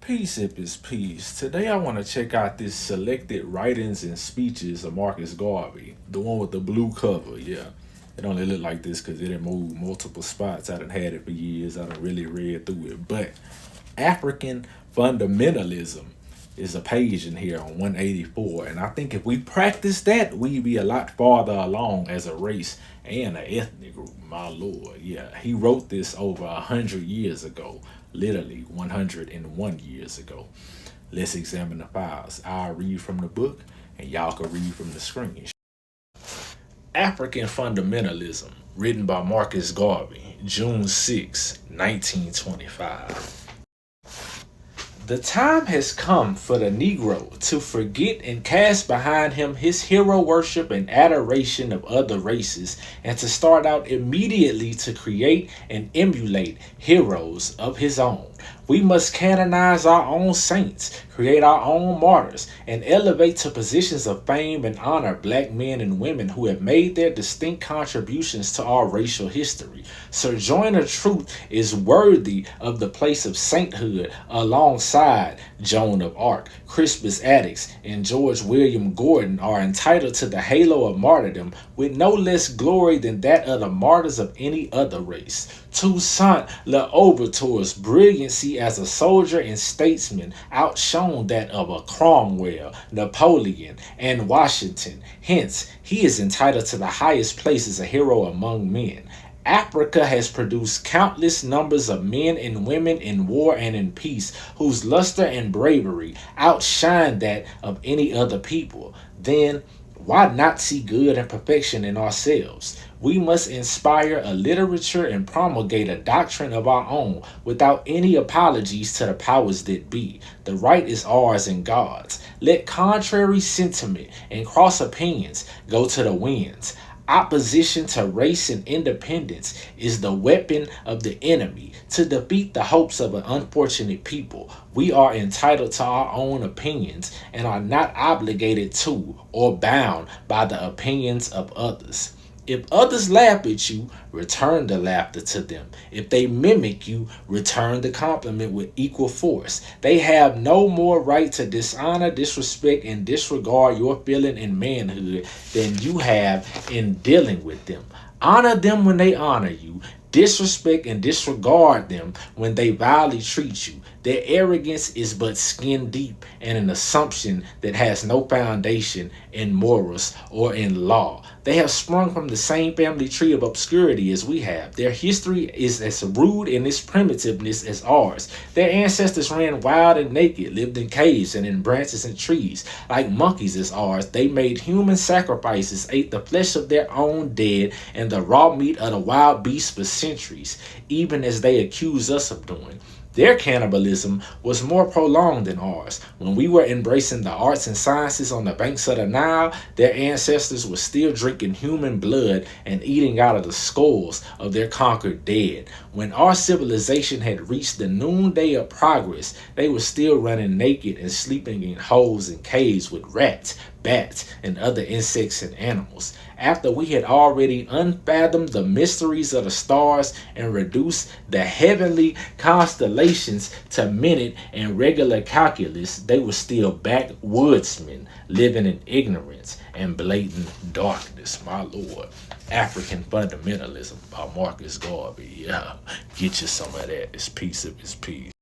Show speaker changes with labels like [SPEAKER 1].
[SPEAKER 1] Peace if it's peace. Today I want to check out this selected writings and speeches of Marcus Garvey, the one with the blue cover. Yeah, it only looked like this because it had moved multiple spots. I done had it for years. I done really read through it. But African fundamentalism is a page in here on 184, and I think if we practice that, we'd be a lot farther along as a race and an ethnic group. My lord, yeah, he wrote this over 100 years ago, literally 101 years ago. Let's examine the files. I'll read from the book, and y'all can read from the screen. African Fundamentalism, written by Marcus Garvey, June 6, 1925. The time has come for the Negro to forget and cast behind him his hero worship and adoration of other races, and to start out immediately to create and emulate heroes of his own. We must canonize our own saints, create our own martyrs, and elevate to positions of fame and honor black men and women who have made their distinct contributions to our racial history. Sojourner Truth is worthy of the place of sainthood alongside Joan of Arc. Crispus Attucks and George William Gordon are entitled to the halo of martyrdom with no less glory than that of the martyrs of any other race. Toussaint L'Ouverture's brilliancy as a soldier and statesman outshone that of a Cromwell, Napoleon, and Washington. Hence, he is entitled to the highest place as a hero among men. Africa has produced countless numbers of men and women in war and in peace whose luster and bravery outshine that of any other people. Then, why not see good and perfection in ourselves? We must inspire a literature and promulgate a doctrine of our own without any apologies to the powers that be. The right is ours and God's. Let contrary sentiment and cross opinions go to the winds. Opposition to race and independence is the weapon of the enemy to defeat the hopes of an unfortunate people. We are entitled to our own opinions and are not obligated to or bound by the opinions of others. If others laugh at you, return the laughter to them. If they mimic you, return the compliment with equal force. They have no more right to dishonor, disrespect, and disregard your feeling and manhood than you have in dealing with them. Honor them when they honor you. Disrespect and disregard them when they vilely treat you. Their arrogance is but skin deep and an assumption that has no foundation in morals or in law. They have sprung from the same family tree of obscurity as we have. Their history is as rude in its primitiveness as ours. Their ancestors ran wild and naked, lived in caves and in branches and trees. Like monkeys as ours, they made human sacrifices, ate the flesh of their own dead and the raw meat of the wild beasts for centuries, even as they accuse us of doing. Their cannibalism was more prolonged than ours. When we were embracing the arts and sciences on the banks of the Nile, their ancestors were still drinking human blood and eating out of the skulls of their conquered dead. When our civilization had reached the noonday of progress, they were still running naked and sleeping in holes and caves with rats, bats, and other insects and animals. After we had already unfathomed the mysteries of the stars and reduced the heavenly constellations to minute and regular calculus, they were still backwoodsmen living in ignorance and blatant darkness. My lord. African Fundamentalism by Marcus Garvey. Yeah, get you some of that. It's peace if it's peace.